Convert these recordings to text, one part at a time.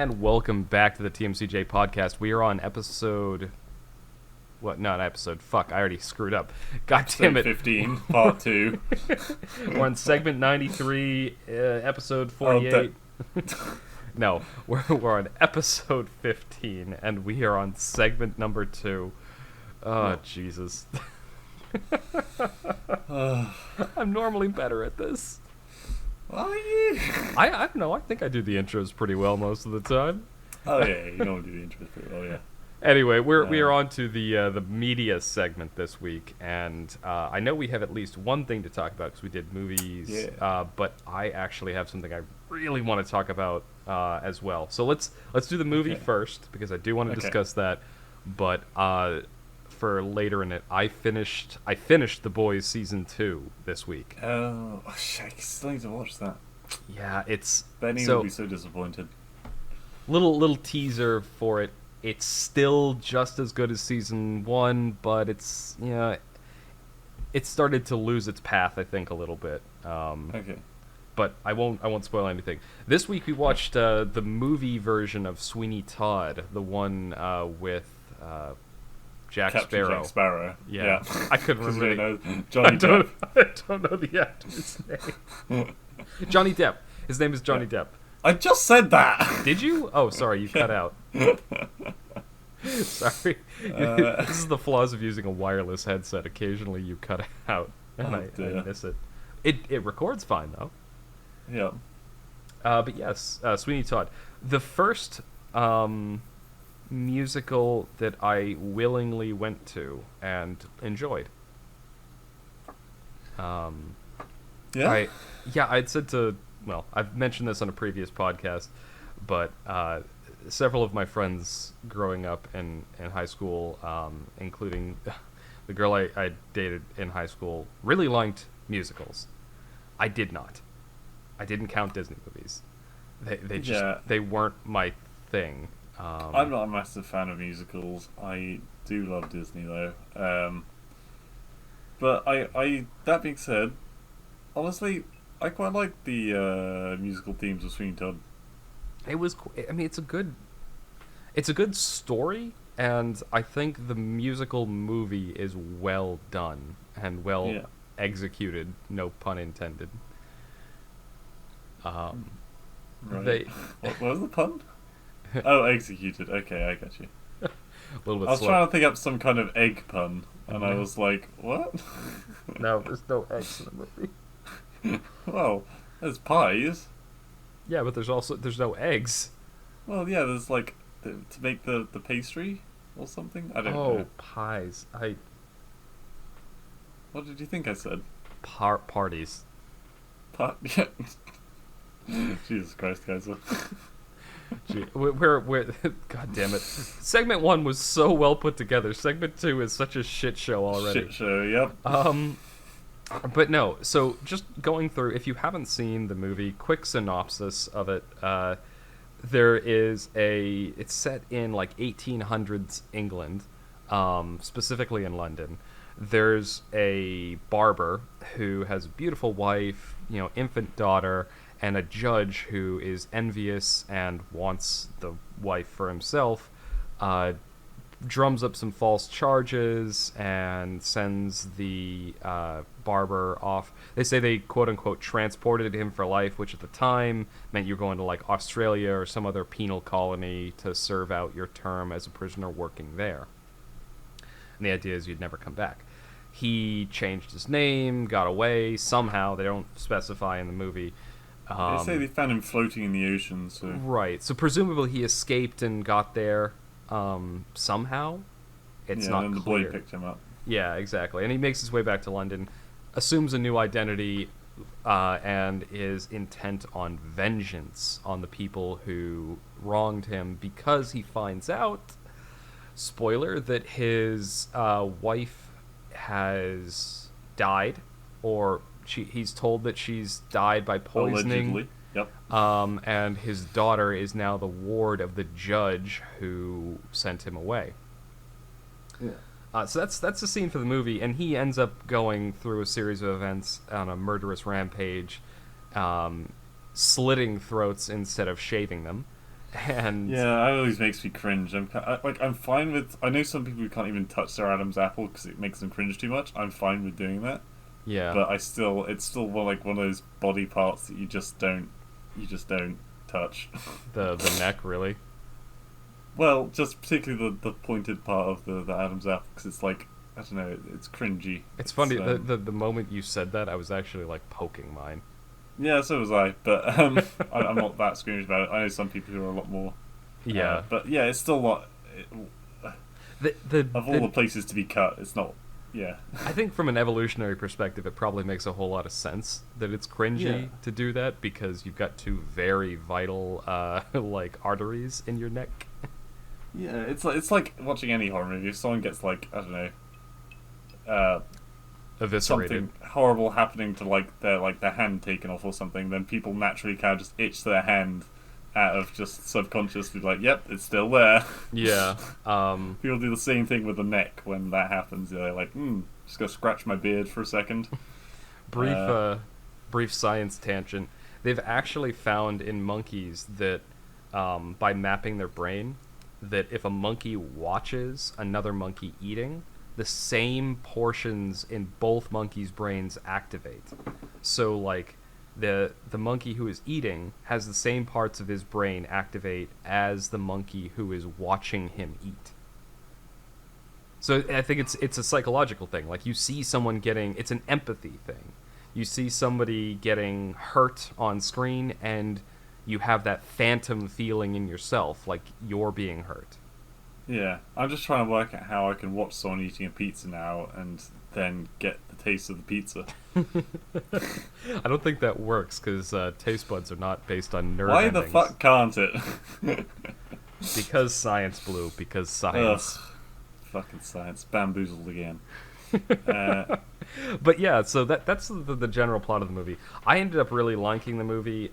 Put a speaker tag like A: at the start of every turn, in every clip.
A: and welcome back to the TMCJ podcast. We are on episode... What? Not episode. Fuck, I already screwed up. God damn it.
B: 15, part 2.
A: We're on segment 93, episode 48. No, we're on episode 15, and we are on segment number 2. Oh, Jesus. I'm normally better at this.
B: Are you?
A: I don't know. I think I do the intros pretty well most of the time.
B: Oh yeah, you normally do the intros pretty well, yeah.
A: Anyway, we are on to the media segment this week, and I know we have at least one thing to talk about because we did movies.
B: Yeah.
A: But I actually have something I really want to talk about as well. So let's do the movie first because I do want to discuss that. But for later in it, I finished The Boys season 2 this week.
B: Oh, shit, I still need to watch that.
A: Yeah, it's
B: Benny will be so disappointed.
A: Little teaser for it. It's still just as good as season 1, but it's it started to lose its path, I think, a little bit.
B: Okay.
A: But I won't spoil anything. This week we watched the movie version of Sweeney Todd, the one with Jack Sparrow.
B: Jack Sparrow.
A: Yeah. I couldn't remember.
B: Johnny Depp.
A: I don't know the actor's name. Johnny Depp. His name is Johnny Depp.
B: I just said that.
A: Did you? Oh, sorry, you cut out. Sorry. This is the flaws of using a wireless headset. Occasionally you cut out, and I miss it. It records fine, though.
B: Yeah.
A: But yes, Sweeney Todd. The first musical that I willingly went to and enjoyed.
B: Yeah?
A: I'd said to... Well, I've mentioned this on a previous podcast, but several of my friends growing up in high school, including the girl I dated in high school, really liked musicals. I did not. I didn't count Disney movies. They weren't my thing.
B: I'm not a massive fan of musicals. I do love Disney though. But I that being said, honestly, I quite like the musical themes of Sweeney Todd.
A: It's a good story, and I think the musical movie is well done and well executed. No pun intended.
B: Right. What was the pun? Oh, executed. Okay, I got you.
A: A little bit.
B: I was trying to think up some kind of egg pun, and I was like, "What?"
A: No, there's no eggs in the movie.
B: Well, there's pies.
A: Yeah, but there's no eggs.
B: Well, yeah, there's like to make the pastry or something. I don't know.
A: Oh, pies.
B: What did you think I said?
A: Parties.
B: Yeah. Jesus Christ, guys.
A: Gee, we're God damn it. Segment 1 was so well put together. Segment 2 is such a shit show already.
B: Shit show, yep.
A: But no, so just going through, if you haven't seen the movie, quick synopsis of it. It's set in like 1800s England, specifically in London. There's a barber who has a beautiful wife, infant daughter, and a judge who is envious and wants the wife for himself, drums up some false charges and sends the barber off. They say they quote-unquote transported him for life, which at the time meant you're going to like Australia or some other penal colony to serve out your term as a prisoner working there. And the idea is you'd never come back. He changed his name, got away, somehow. They don't specify in the movie.
B: They say they found him floating in the ocean, so...
A: Right, so presumably he escaped and got there somehow. It's not
B: and the
A: clear.
B: boy picked him up.
A: Yeah, exactly. And he makes his way back to London, assumes a new identity, and is intent on vengeance on the people who wronged him because he finds out, spoiler, that his wife has died, or he's told that she's died by poisoning.
B: Allegedly. Yep.
A: And his daughter is now the ward of the judge who sent him away.
B: Yeah.
A: So that's the scene for the movie, and he ends up going through a series of events on a murderous rampage, slitting throats instead of shaving them, And
B: Yeah, it always makes me cringe. I'm fine with. I know some people who can't even touch their Adam's apple because it makes them cringe too much. I'm fine with doing that,
A: yeah,
B: but it's still one of those body parts that you just don't touch.
A: the neck really.
B: Well, just particularly the pointed part of the Adam's apple because it's like I don't know, it's cringy.
A: It's funny, the moment you said that, I was actually like poking mine.
B: Yeah, so was I, but I'm not that squeamish about it. I know some people who are a lot more.
A: Yeah.
B: But yeah, it's still not. Of all the places to be cut, it's not. Yeah.
A: I think from an evolutionary perspective, it probably makes a whole lot of sense that it's cringy to do that because you've got two very vital, like arteries in your neck.
B: Yeah, it's like watching any horror movie. If someone gets like I don't know,
A: Eviscerated.
B: something horrible happening to their hand taken off or something, then people naturally kind of just itch their hand out of just subconsciously like, yep, it's still there.
A: Yeah.
B: People do the same thing with the neck when that happens. They're like, just go scratch my beard for a second.
A: Brief science tangent. They've actually found in monkeys that by mapping their brain, that if a monkey watches another monkey eating, the same portions in both monkeys' brains activate. So like the monkey who is eating has the same parts of his brain activate as the monkey who is watching him eat. So I think it's a psychological thing. Like you see someone it's an empathy thing. You see somebody getting hurt on screen and you have that phantom feeling in yourself like you're being hurt.
B: Yeah, I'm just trying to work out how I can watch someone eating a pizza now and then get the taste of the pizza.
A: I don't think that works because taste buds are not based on nerve
B: Why
A: endings.
B: the fuck can't it?
A: Because science, Blue. Because science.
B: Ugh, fucking science. Bamboozled again.
A: But yeah, so that's the general plot of the movie. I ended up really liking the movie.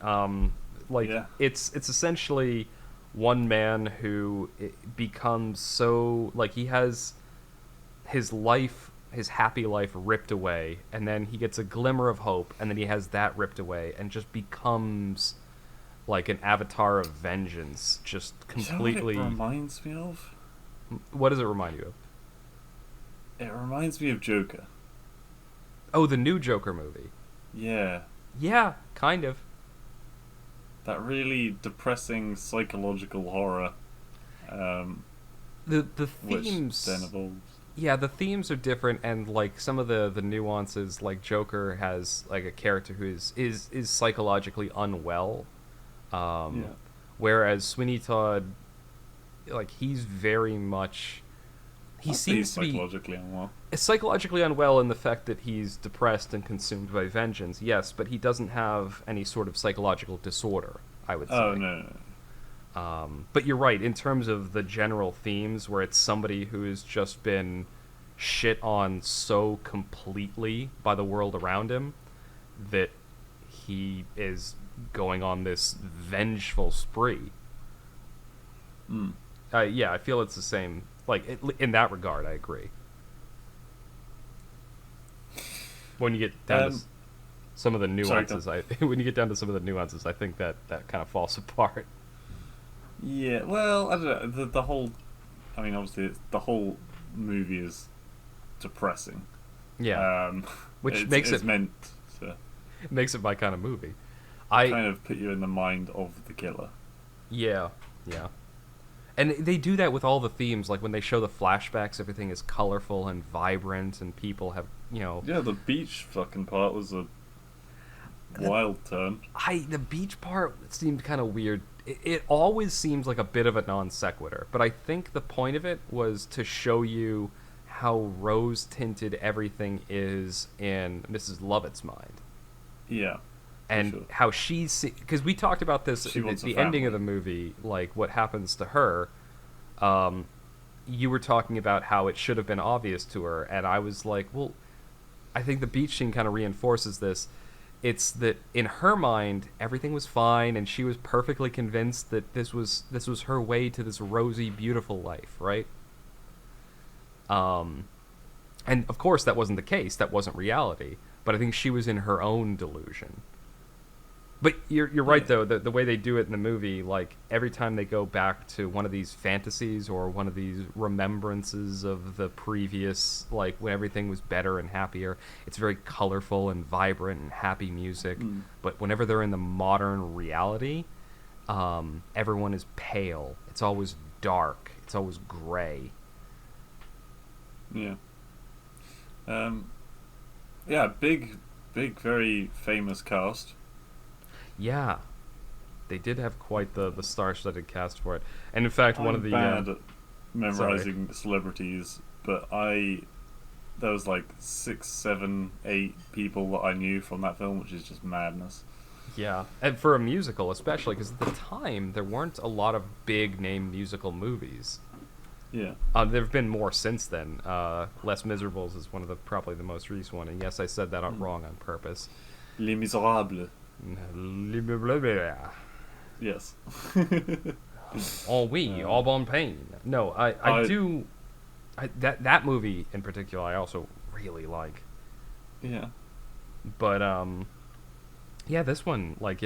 A: It's essentially one man who becomes so like he has his happy life ripped away, and then he gets a glimmer of hope, and then he has that ripped away, and just becomes like an avatar of vengeance, just completely.
B: You know what it reminds me of?
A: What does it remind you of?
B: It reminds me of Joker.
A: Oh, the new Joker movie.
B: Yeah.
A: Yeah, kind of.
B: That really depressing psychological horror.
A: The themes
B: which then evolves.
A: Yeah, the themes are different, and like some of the nuances, like Joker has like a character who is psychologically unwell, whereas Sweeney Todd, like he's very much seems to be psychologically unwell in the fact that he's depressed and consumed by vengeance. Yes, but he doesn't have any sort of psychological disorder, I would say.
B: Oh no.
A: But you're right, in terms of the general themes, where it's somebody who has just been shit on so completely by the world around him that he is going on this vengeful spree. Yeah, I feel it's the same. Like, in that regard, I agree. When you get down to some of the nuances, when you get down to some of the nuances, I think that kind of falls apart.
B: Yeah, well, I don't know. The whole, I mean, obviously, the whole movie is depressing.
A: Yeah, which makes it
B: meant to
A: makes it my kind of movie.
B: Kind of put you in the mind of the killer.
A: Yeah, yeah, and they do that with all the themes. Like when they show the flashbacks, everything is colorful and vibrant, and people have
B: Yeah, the beach fucking part was a wild turn.
A: The beach part seemed kind of weird. It always seems like a bit of a non sequitur, but I think the point of it was to show you how rose-tinted everything is in Mrs. Lovett's mind.
B: Yeah.
A: And how because we talked about this at the ending of the movie, like what happens to her. You were talking about how it should have been obvious to her, and I was like, well, I think the beach scene kind of reinforces this. It's that in her mind everything was fine, and she was perfectly convinced that this was her way to this rosy, beautiful life, right? And of course that wasn't the case. That wasn't reality. But I think she was in her own delusion. But you're right
B: Yeah.
A: though. The way they do it in the movie, like every time they go back to one of these fantasies or one of these remembrances of the previous, like when everything was better and happier, it's very colorful and vibrant and happy music.
B: Mm.
A: But whenever they're in the modern reality, everyone is pale. It's always dark. It's always gray.
B: Yeah. Yeah, big, very famous cast.
A: Yeah, they did have quite the star-studded cast for it. And in fact, one
B: I'm
A: of the
B: bad at memorizing celebrities, but there was like 6, 7, 8 people that I knew from that film, which is just madness.
A: yeah, and for a musical especially, because at the time there weren't a lot of big-name musical movies.
B: Yeah.
A: There have been more since then. Les Miserables is one of probably the most recent one, and yes, I said that wrong on purpose.
B: Les Miserables. Yes.
A: Oh, oui, all bon pain. No, I do. That movie in particular, I also really like.
B: Yeah.
A: But yeah, this one, like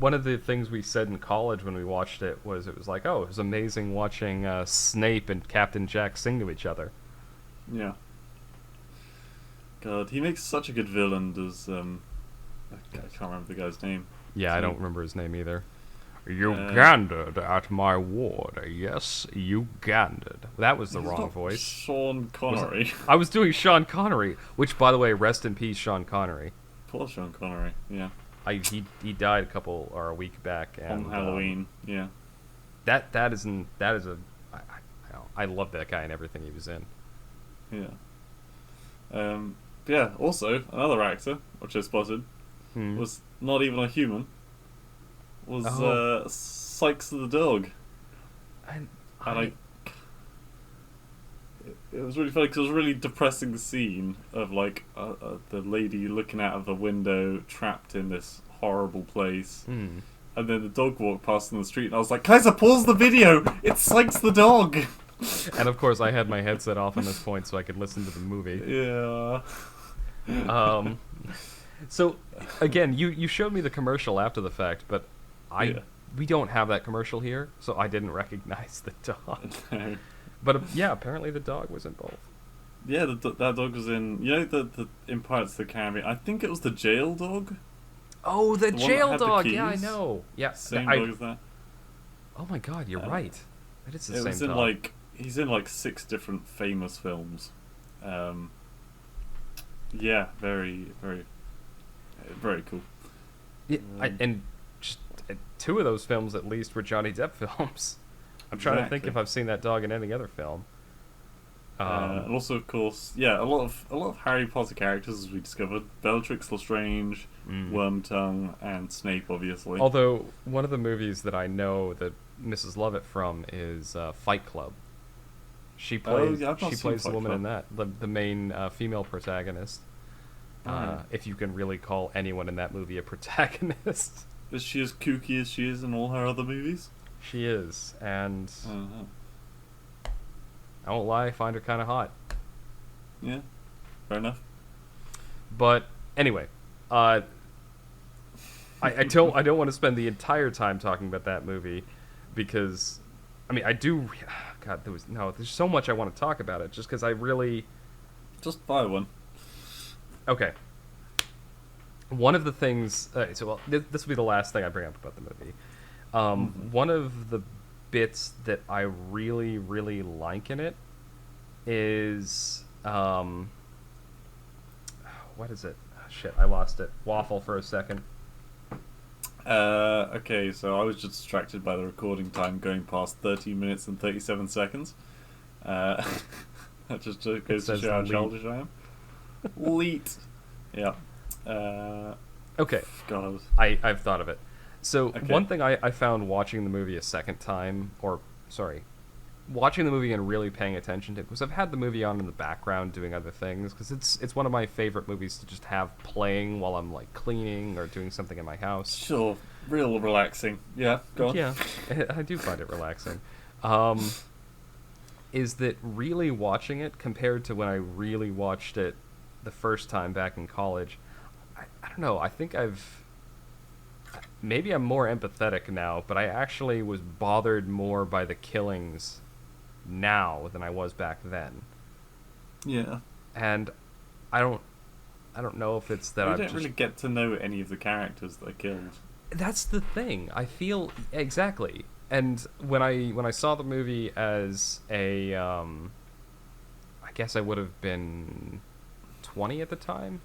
A: one of the things we said in college when we watched it was like, oh, it was amazing watching Snape and Captain Jack sing to each other.
B: Yeah. God, he makes such a good villain. As I can't remember the guy's name.
A: Yeah, I don't remember his name either. You gandered at my ward. Yes, you gandered. That was the wrong voice.
B: Sean Connery.
A: I was doing Sean Connery, which, by the way, rest in peace, Sean Connery.
B: Poor Sean Connery. Yeah.
A: He died a week back, and
B: On Halloween. Yeah.
A: That is I love that guy and everything he was in.
B: Yeah. Yeah. Also, another actor, which I spotted, was not even a human. Was Sykes the dog.
A: And
B: it was really funny because it was a really depressing scene of like the lady looking out of the window, trapped in this horrible place, and then the dog walked past in the street, and I was like, "Kaiser, pause the video! It's Sykes the dog!"
A: And of course, I had my headset off on this point so I could listen to the movie.
B: Yeah.
A: So again, you showed me the commercial after the fact, but we don't have that commercial here, so I didn't recognize the dog.
B: No.
A: But yeah, apparently the dog was in both.
B: Yeah, that dog was in. You know the in Pirates of the Caribbean. I think it was the jail dog.
A: Oh, the
B: one that
A: jail
B: had the
A: dog! Yeah, I
B: keys?
A: know. Yeah,
B: Same dog as that.
A: Oh my God, you're right. That is the
B: It
A: same
B: was in
A: dog.
B: like he's in like 6 different famous films. Yeah, very, very, very cool.
A: Yeah, and just 2 of those films at least were Johnny Depp films. I'm trying to think if I've seen that dog in any other film.
B: And also, of course, yeah, a lot of Harry Potter characters, as we discovered: Bellatrix Lestrange, Wormtongue, and Snape, obviously.
A: Although one of the movies that I know that Mrs. Lovett from is Fight Club. She plays
B: I've not
A: she
B: seen
A: plays the
B: Fight
A: woman
B: Club.
A: in that, the main female protagonist.
B: Right.
A: If you can really call anyone in that movie a protagonist.
B: Is she as kooky as she is in all her other movies?
A: She is, and
B: I don't know.
A: I won't lie, I find her kind of hot.
B: Yeah, fair enough.
A: But anyway, I don't want to spend the entire time talking about that movie because, I mean, I do. God, there's so much I want to talk about it just because I really.
B: Just buy one.
A: Okay. One of the things. This will be the last thing I bring up about the movie. One of the bits that I really, really like in it is what is it? Shit, I lost it. Waffle for a second.
B: Okay, so I was just distracted by the recording time going past 13 minutes and 37 seconds. That just goes to show how childish I am. Leet. Yeah.
A: Okay.
B: God.
A: I've thought of it. So
B: Okay.
A: one thing I found watching the movie a second time, watching the movie and really paying attention to it, because I've had the movie on in the background doing other things, because it's one of my favorite movies to just have playing while I'm like cleaning or doing something in my house.
B: Sure. Real relaxing. Yeah, go on.
A: Yeah, I do find it relaxing. Is that really watching it compared to when I really watched it the first time back in college? I don't know. I think maybe I'm more empathetic now, but I actually was bothered more by the killings now than I was back then.
B: Yeah.
A: And I don't know if it's that
B: We
A: I've
B: don't
A: just
B: really get to know any of the characters that are killed.
A: That's the thing. I feel exactly. And when I saw the movie as a I guess I would have been 20 at the time.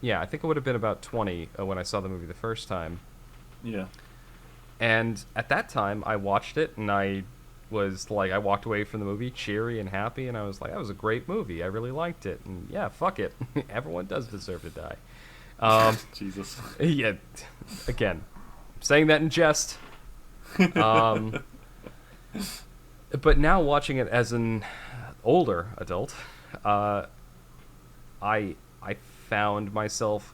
A: Yeah, I think I would have been about 20 when I saw the movie the first time.
B: Yeah.
A: And at that time, I watched it, and I was like, I walked away from the movie cheery and happy, and I was like, that was a great movie. I really liked it. And yeah, fuck it. Everyone does deserve to die.
B: Jesus.
A: Yeah, again, saying that in jest. But now watching it as an older adult, I found myself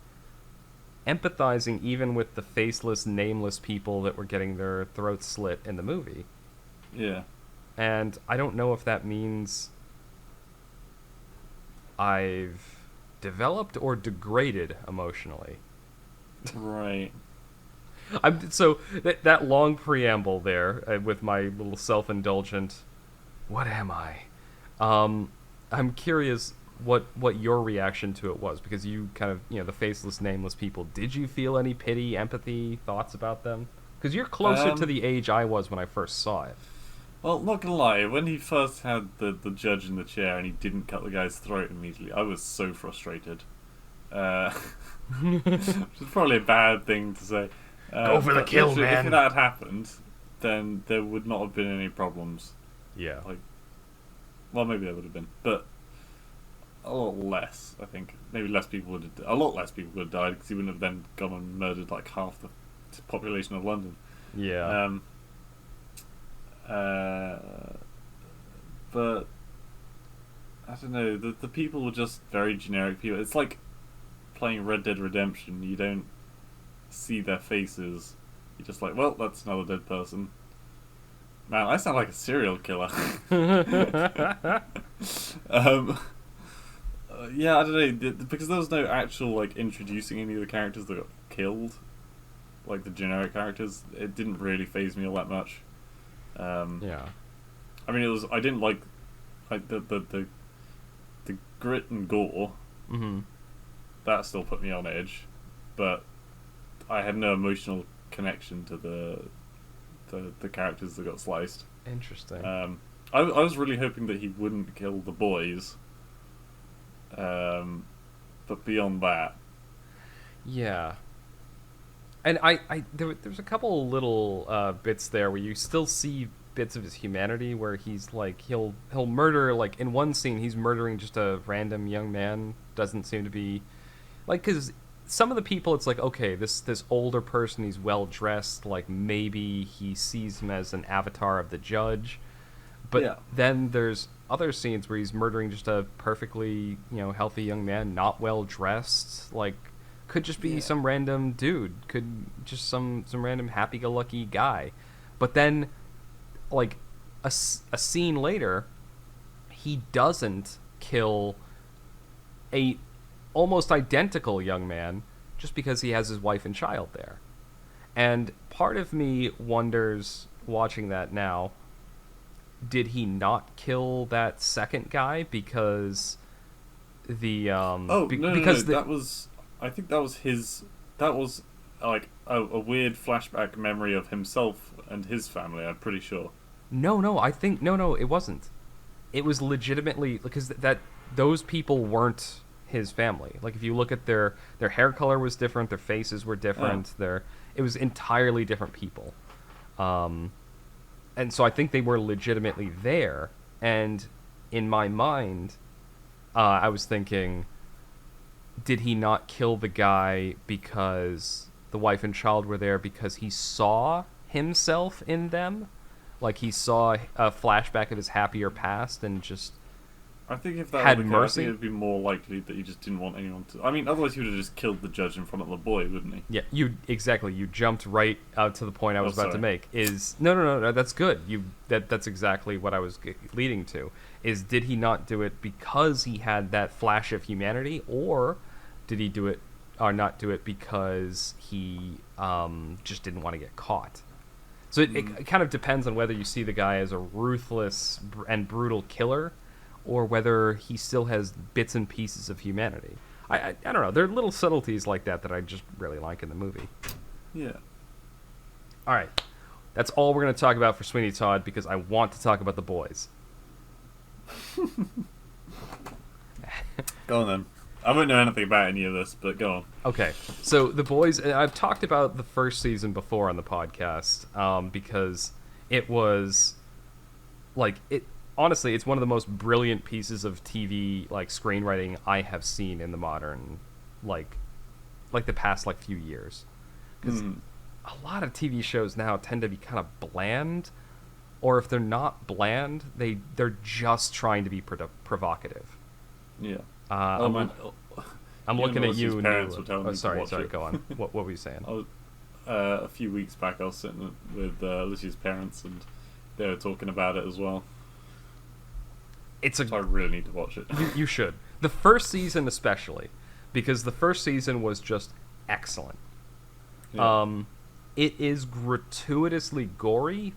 A: empathizing even with the faceless, nameless people that were getting their throats slit in the movie.
B: Yeah.
A: And I don't know if that means I've developed or degraded emotionally.
B: Right.
A: So that long preamble there with my little self-indulgent, what am I? I'm curious what your reaction to it was, because you kind of, the faceless, nameless people. Did you feel any pity, empathy, thoughts about them? Because you're closer to the age I was when I first saw it.
B: Well, not gonna lie, when he first had the judge in the chair and he didn't cut the guy's throat immediately, I was so frustrated. Which is probably a bad thing to say.
A: Go for the kill, man.
B: If that had happened, then there would not have been any problems.
A: Yeah.
B: Well, maybe there would have been, but a lot less, I think. Maybe a lot less people would have died, because he wouldn't have then gone and murdered like half the population of London.
A: Yeah.
B: But I don't know. The people were just very generic people. It's like playing Red Dead Redemption. You don't see their faces. You're just like, well, that's another dead person. Man, I sound like a serial killer. Yeah, I don't know, because there was no actual introducing any of the characters that got killed, like the generic characters. It didn't really faze me all that much.
A: Yeah.
B: I mean, I didn't like the grit and gore.
A: Mm-hmm.
B: That still put me on edge, but I had no emotional connection to the characters that got sliced.
A: Interesting.
B: I was really hoping that he wouldn't kill the boys. But beyond that,
A: yeah. And there's a couple little bits there where you still see bits of his humanity, where he's like he'll murder, like in one scene he's murdering just a random young man. Doesn't seem to be like, because some of the people, it's like, okay, this older person, he's well dressed, like maybe he sees him as an avatar of the judge. But
B: yeah.
A: Then there's other scenes where he's murdering just a perfectly, healthy young man, not well dressed, like could just be some random dude, could just some random happy-go-lucky guy. But then, like a scene later, he doesn't kill a almost identical young man just because he has his wife and child there. And part of me wonders, watching that now, did he not kill that second guy because the
B: no,
A: because
B: that was, I think that was like a weird flashback memory of himself and his family, I'm pretty sure.
A: No, I think no, it wasn't. It was legitimately, because those people weren't his family. Like, if you look at their hair color was different, their faces were different, it was entirely different people. And so I think they were legitimately there. And in my mind, I was thinking, did he not kill the guy because the wife and child were there because he saw himself in them? Like, he saw a flashback of his happier past and just
B: I think if that
A: had
B: were the case,
A: mercy.
B: I think it would be more likely that he just didn't want anyone to... I mean, otherwise he would have just killed the judge in front of the boy, wouldn't he?
A: Yeah, you jumped right out to the point I was about to
B: sorry.
A: make. No, that's good. That's exactly what I was leading to. Is, did he not do it because he had that flash of humanity, or did he do it not do it because he just didn't want to get caught. So it kind of depends on whether you see the guy as a ruthless and brutal killer, or whether he still has bits and pieces of humanity. I don't know. There are little subtleties like that I just really like in the movie.
B: Yeah.
A: All right. That's all we're going to talk about for Sweeney Todd, because I want to talk about The Boys.
B: Go on then. I won't know anything about any of this, but go on.
A: Okay, so The Boys, I've talked about the first season before on the podcast, because it was, like, honestly, it's one of the most brilliant pieces of TV, like, screenwriting I have seen in the modern, like the past, like, few years. Because a lot of TV shows now tend to be kind of bland, or if they're not bland, they're just trying to be provocative.
B: Yeah.
A: I'm looking at you.
B: Parents were telling me
A: sorry,
B: to watch it.
A: go on. What were you saying?
B: A few weeks back, I was sitting with Lucy's parents, and they were talking about it as well. So I really need to watch it.
A: You should. The first season especially, because the first season was just excellent. Yeah. It is gratuitously gory,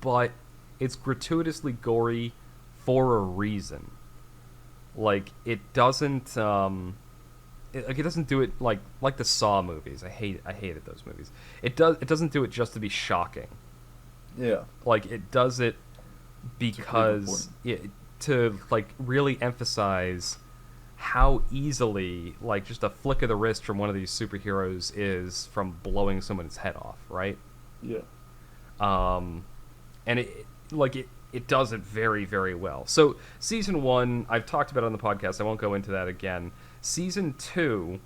A: but it's gratuitously gory for a reason. Like, it doesn't it doesn't do it like the Saw movies. I hated those movies. It doesn't do it just to be shocking.
B: Yeah.
A: Like, it does it because to like really emphasize how easily, like, just a flick of the wrist from one of these superheroes is from blowing someone's head off, right?
B: Yeah.
A: And it does it very, very well. So season 1, I've talked about it on the podcast. I won't go into that again. Season 2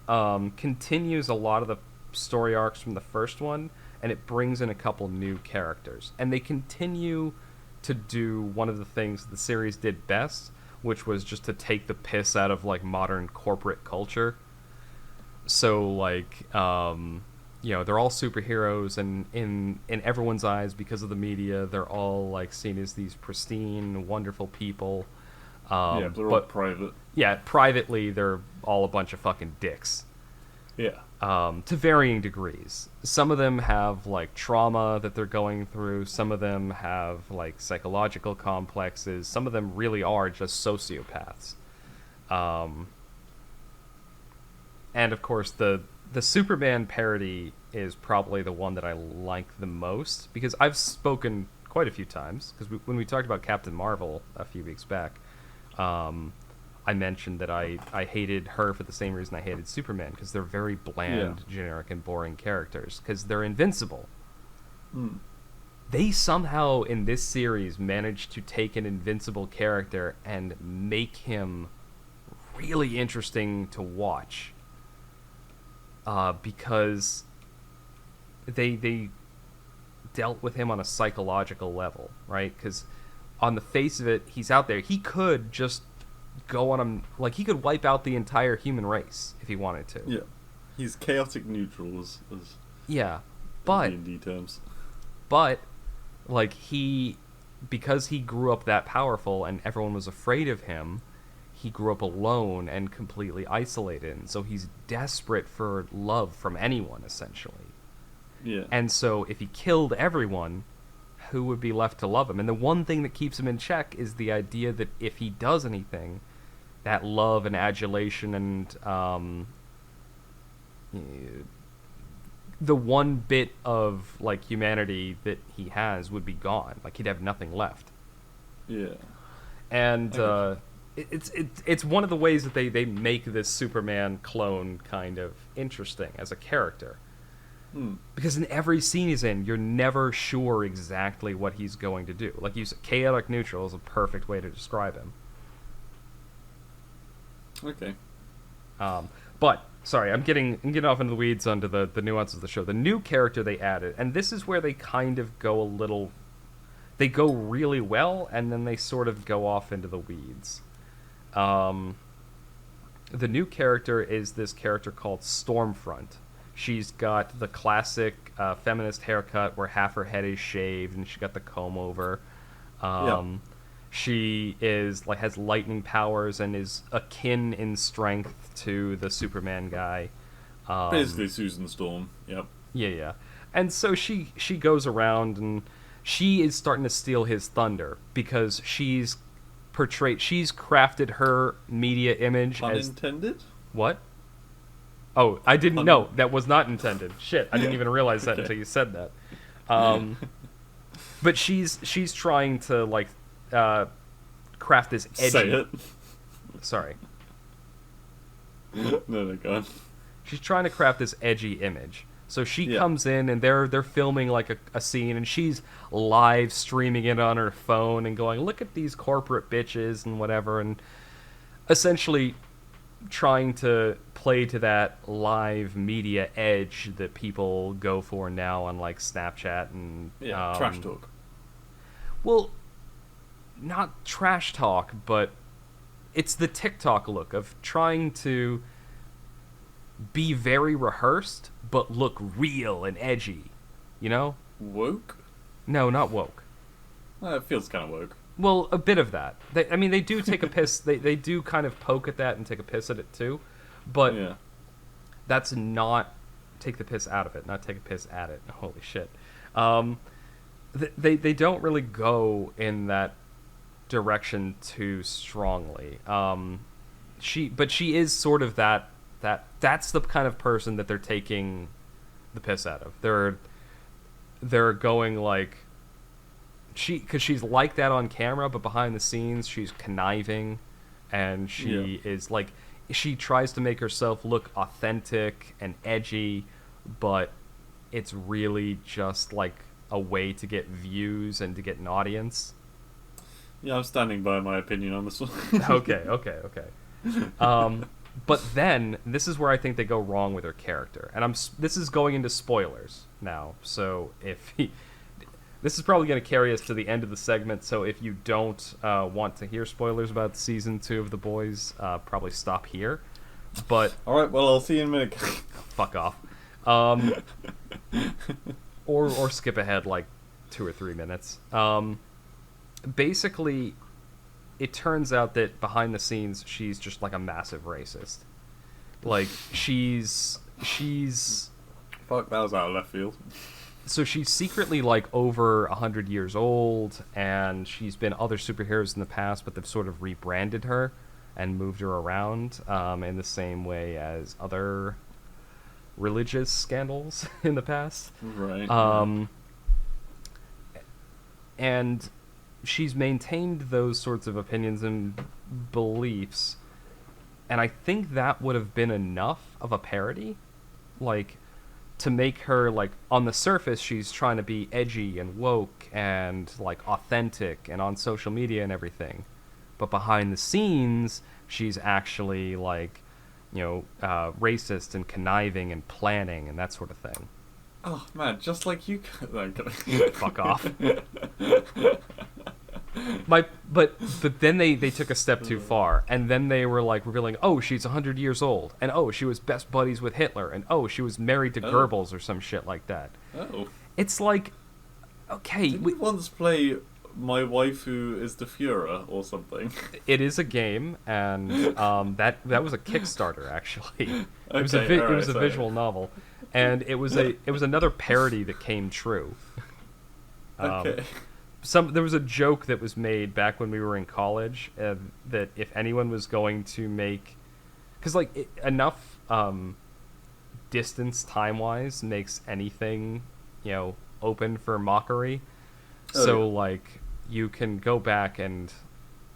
A: continues a lot of the story arcs from the first one, and it brings in a couple new characters. And they continue to do one of the things the series did best, which was just to take the piss out of, like, modern corporate culture. So, like, they're all superheroes, and in everyone's eyes, because of the media, they're all, like, seen as these pristine, wonderful people.
B: They're all private.
A: Yeah, privately, they're all a bunch of fucking dicks.
B: Yeah.
A: To varying degrees. Some of them have, like, trauma that they're going through. Some of them have, like, psychological complexes. Some of them really are just sociopaths. And, of course, the Superman parody is probably the one that I like the most, because I've spoken quite a few times, because when we talked about Captain Marvel a few weeks back, I mentioned that I hated her for the same reason I hated Superman, because they're very bland, generic, and boring characters, because they're invincible. They somehow, in this series, managed to take an invincible character and make him really interesting to watch. Because they dealt with him on a psychological level, right? Because on the face of it, he's out there. He could just go on him, like, he could wipe out the entire human race if he wanted to.
B: Yeah, he's chaotic neutral as
A: but
B: D&D terms.
A: But, like, because he grew up that powerful and everyone was afraid of him, he grew up alone and completely isolated, and so he's desperate for love from anyone, essentially.
B: Yeah.
A: And so if he killed everyone, who would be left to love him? And the one thing that keeps him in check is the idea that if he does anything, that love and adulation and the one bit of, like, humanity that he has would be gone. Like, he'd have nothing left.
B: Yeah.
A: And it's one of the ways that they make this Superman clone kind of interesting as a character. Because in every scene he's in, you're never sure exactly what he's going to do. Like you said, chaotic neutral is a perfect way to describe him.
B: Okay.
A: But sorry, I'm getting off into the weeds onto the nuances of the show. The new character they added, and this is where they kind of they go really well, and then they sort of go off into the weeds. The new character is this character called Stormfront. She's got the classic feminist haircut where half her head is shaved and she's got the comb over. She is like has lightning powers and is akin in strength to the Superman guy.
B: Basically, Susan Storm. Yep.
A: Yeah, yeah. And so she goes around and she is starting to steal his thunder because she's crafted her media image
B: Pun
A: as
B: intended?
A: what? Oh, I didn't know. That was not intended. Shit, I didn't even realize that until you said that. But she's trying to like craft this edgy.
B: Say it.
A: Sorry.
B: No, go on.
A: She's trying to craft this edgy image. So she comes in and they're filming like a scene and she's live streaming it on her phone and going, look at these corporate bitches and whatever, and essentially trying to play to that live media edge that people go for now on like Snapchat and
B: trash talk.
A: Well, not trash talk, but it's the TikTok look of trying to be very rehearsed but look real and edgy, you know?
B: Woke?
A: No, not woke.
B: It feels kind of woke.
A: Well, a bit of that. They do take a piss. They do kind of poke at that and take a piss at it too, but that's not take the piss out of it, not take a piss at it. Holy shit. They don't really go in that direction too strongly. She is sort of that's the kind of person that they're taking the piss out of. They're going like because she's like that on camera, but behind the scenes she's conniving, and she is like she tries to make herself look authentic and edgy, but it's really just like a way to get views and to get an audience.
B: Yeah, I'm standing by my opinion on this one.
A: Okay. But then this is where I think they go wrong with her character, and this is going into spoilers now. So this is probably going to carry us to the end of the segment. So if you don't want to hear spoilers about season 2 of The Boys, probably stop here. But
B: all right, well, I'll see you in a minute.
A: Fuck off. Or skip ahead like 2 or 3 minutes. Basically, it turns out that behind the scenes, she's just like a massive racist. Like, she's...
B: Fuck, that was out of left field.
A: So she's secretly like over 100 years old, and she's been other superheroes in the past, but they've sort of rebranded her and moved her around in the same way as other religious scandals in the past.
B: Right.
A: And she's maintained those sorts of opinions and beliefs, and I think that would have been enough of a parody, like, to make her, like, on the surface she's trying to be edgy and woke and, like, authentic and on social media and everything, but behind the scenes she's actually, like, you know, racist and conniving and planning and that sort of thing.
B: Oh man, just like you.
A: Fuck off. But then they took a step too far, and then they were like revealing, oh, she's 100 years old, and oh, she was best buddies with Hitler, and oh, she was married to Goebbels or some shit like that.
B: Oh.
A: It's like, okay.
B: Didn't we once play My Wife Who Is the Führer or something?
A: It is a game, and that was a Kickstarter actually. It was
B: Okay,
A: it was a visual novel, and it was another parody that came true.
B: Okay.
A: There was a joke that was made back when we were in college that if anyone was going to make, because like enough distance time wise makes anything, you know, open for mockery. So like you can go back and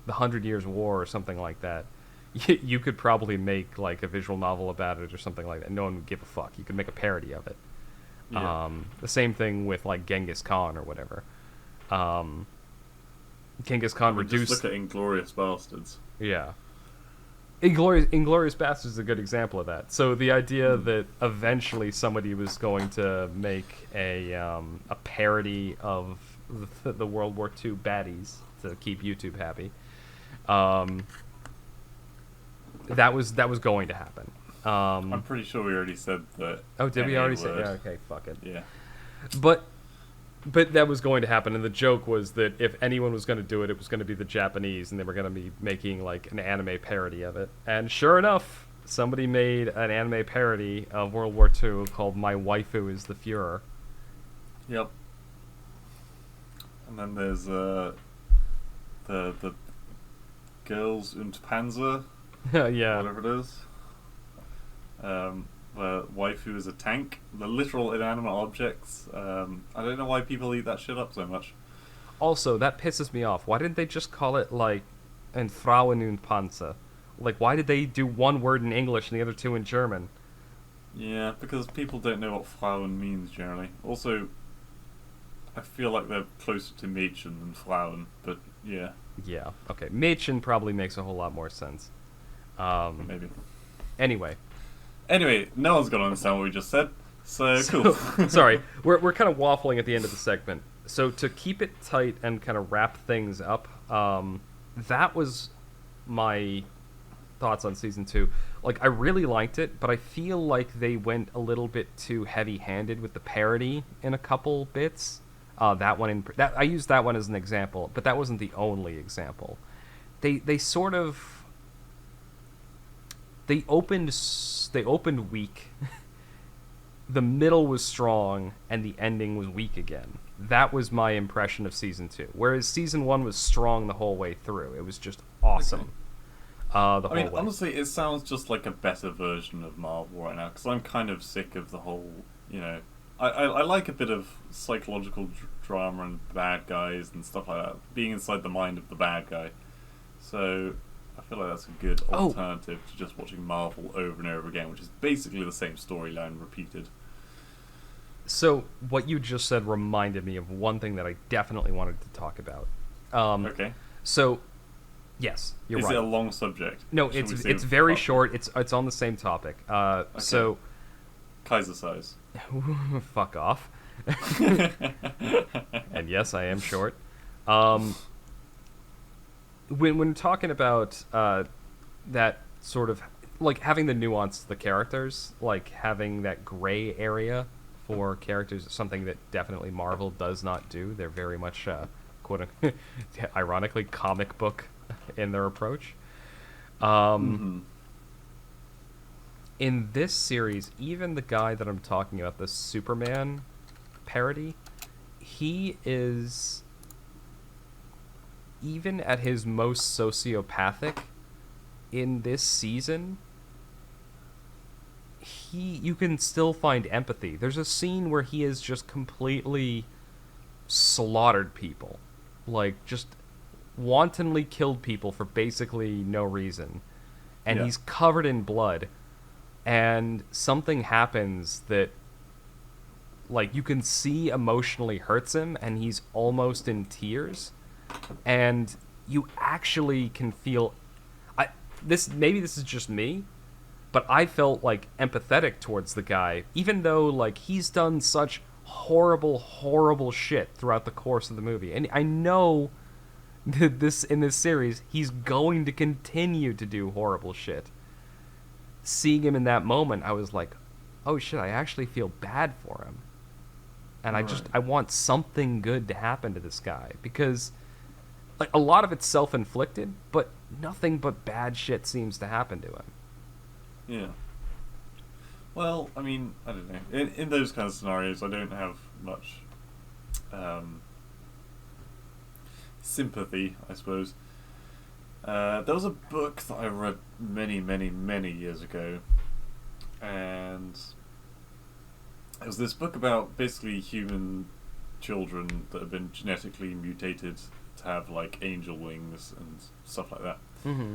A: the 100 Years War or something like that. You could probably make like a visual novel about it or something like that. No one would give a fuck. You could make a parody of it. Yeah. The same thing with like Genghis Khan or whatever. Genghis Khan reduced.
B: Just look at Inglourious Bastards.
A: Yeah, Inglourious Bastards is a good example of that. So the idea that eventually somebody was going to make a parody of the World War II baddies to keep YouTube happy, that was going to happen.
B: I'm pretty sure we already said that.
A: Oh, did we already say? Yeah, okay, fuck it.
B: Yeah.
A: But But that was going to happen, and the joke was that if anyone was going to do it, it was going to be the Japanese, and they were going to be making like an anime parody of it. And sure enough, somebody made an anime parody of World War II called "My Waifu is the Fuhrer."
B: Yep. And then there's the Girls und Panzer,
A: Yeah.
B: whatever it is. Where waifu is a tank. The literal inanimate objects. I don't know why people eat that shit up so much.
A: Also, that pisses me off. Why didn't they just call it like "ein Frauen und Panzer"? Like, why did they do one word in English and the other two in German?
B: Yeah, because people don't know what Frauen means generally. Also, I feel like they're closer to Mädchen than Frauen, but yeah.
A: Yeah. Okay. Mädchen probably makes a whole lot more sense.
B: Maybe.
A: Anyway,
B: no one's gonna understand what we just said. So cool.
A: Sorry, we're kind of waffling at the end of the segment. So to keep it tight and kind of wrap things up, that was my thoughts on season 2. Like, I really liked it, but I feel like they went a little bit too heavy-handed with the parody in a couple bits. I used that one as an example, but that wasn't the only example. They sort of they opened weak. The middle was strong, and the ending was weak again. That was my impression of season 2. Whereas season 1 was strong the whole way through. It was just awesome.
B: Okay. Honestly, it sounds just like a better version of Marvel right now, because I'm kind of sick of the whole, I like a bit of psychological drama and bad guys and stuff like that, being inside the mind of the bad guy. So I feel like that's a good alternative to just watching Marvel over and over again, which is basically the same storyline repeated.
A: So what you just said reminded me of one thing that I definitely wanted to talk about.
B: Okay.
A: So, yes, you're right.
B: Is it a long subject?
A: No, it's very short. It's on the same topic. Okay. So,
B: Kaiser size.
A: Fuck off. And yes, I am short. When talking about that sort of like having the nuance to the characters, like having that gray area for characters, something that definitely Marvel does not do. They're very much quote ironically comic book in their approach. In this series, even the guy that I'm talking about, the Superman parody, he is, even at his most sociopathic in this season, you can still find empathy. There's a scene where he has just completely slaughtered people. Like, just wantonly killed people for basically no reason. And he's covered in blood. And something happens that, like, you can see emotionally hurts him, and he's almost in tears. And you actually can feel... maybe this is just me, but I felt, like, empathetic towards the guy, even though, like, he's done such horrible, horrible shit throughout the course of the movie. And I know that in this series, he's going to continue to do horrible shit. Seeing him in that moment, I was like, oh shit, I actually feel bad for him. And I want something good to happen to this guy. Because, like, a lot of it's self-inflicted, but nothing but bad shit seems to happen to him.
B: Yeah. Well, I mean, I don't know. In those kind of scenarios, I don't have much sympathy, I suppose. There was a book that I read many, many, many years ago, and it was this book about basically human children that have been genetically mutated to have, like, angel wings and stuff like that.
A: Mm-hmm.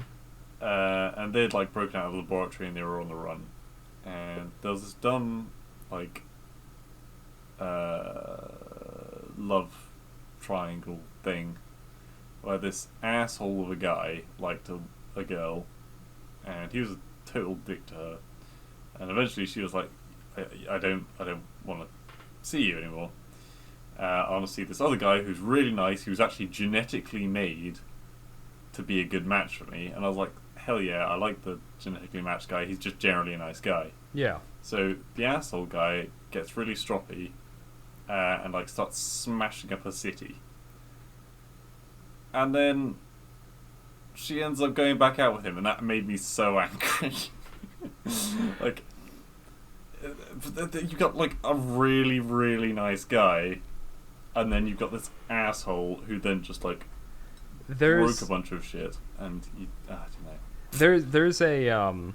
B: And they'd, like, broken out of the laboratory and they were on the run. And there was this dumb, like, love triangle thing where this asshole of a guy liked a girl, and he was a total dick to her. And eventually she was like, I don't want to see you anymore. I want to see this other guy who's really nice, who's actually genetically made to be a good match for me. And I was like, hell yeah, I like the genetically matched guy. He's just generally a nice guy.
A: Yeah.
B: So the asshole guy gets really stroppy, and like starts smashing up a city. And then she ends up going back out with him, and that made me so angry. Like, you got like a really, really nice guy, and then you've got this asshole who then just like broke a bunch of shit, and I don't know.
A: There's a
B: no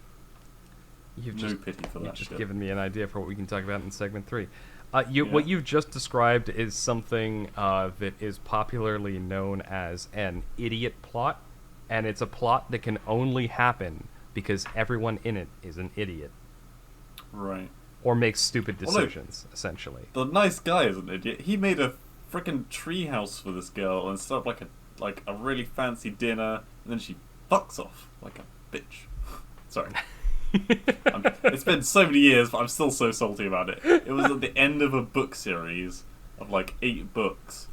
B: pity for that.
A: You've just
B: shit.
A: given me an idea for what we can talk about in segment 3. What you've just described is something that is popularly known as an idiot plot, and it's a plot that can only happen because everyone in it is an idiot.
B: Right.
A: Or makes stupid decisions, essentially.
B: The nice guy is an idiot. He made a freaking treehouse for this girl and set up like a really fancy dinner, and then she fucks off like a bitch. Sorry. It's been so many years, but I'm still so salty about it. It was at the end of a book series of like 8 books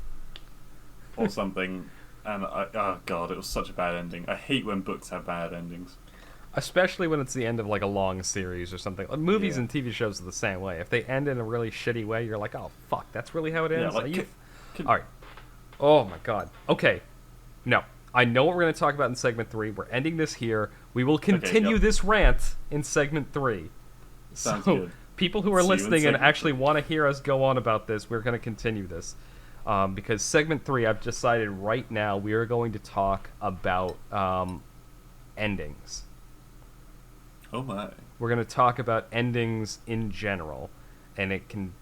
B: or something, and oh god, it was such a bad ending. I hate when books have bad endings.
A: Especially when it's the end of like a long series or something. Like, movies and TV shows are the same way. If they end in a really shitty way, you're like, oh fuck, that's really how it ends?
B: Yeah, like,
A: Alright. Oh my god. Okay. No. I know what we're going to talk about in segment 3. We're ending this here. We will continue this rant in segment 3.
B: Sounds good.
A: People who are listening and actually want to hear us go on about this, we're going to continue this. Because segment 3, I've decided right now we are going to talk about endings.
B: Oh my.
A: We're going to talk about endings in general. And it can...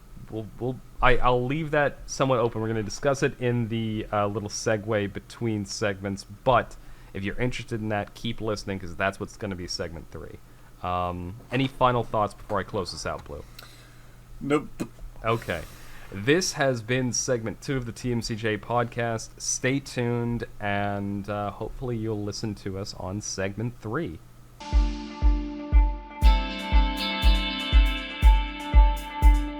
A: I'll leave that somewhat open. We're going to discuss it in the little segue between segments. But if you're interested in that, keep listening, because that's what's going to be segment 3. Any final thoughts before I close this out, Blue?
B: Nope.
A: Okay. This has been segment 2 of the TMCJ podcast. Stay tuned, and hopefully you'll listen to us on segment 3.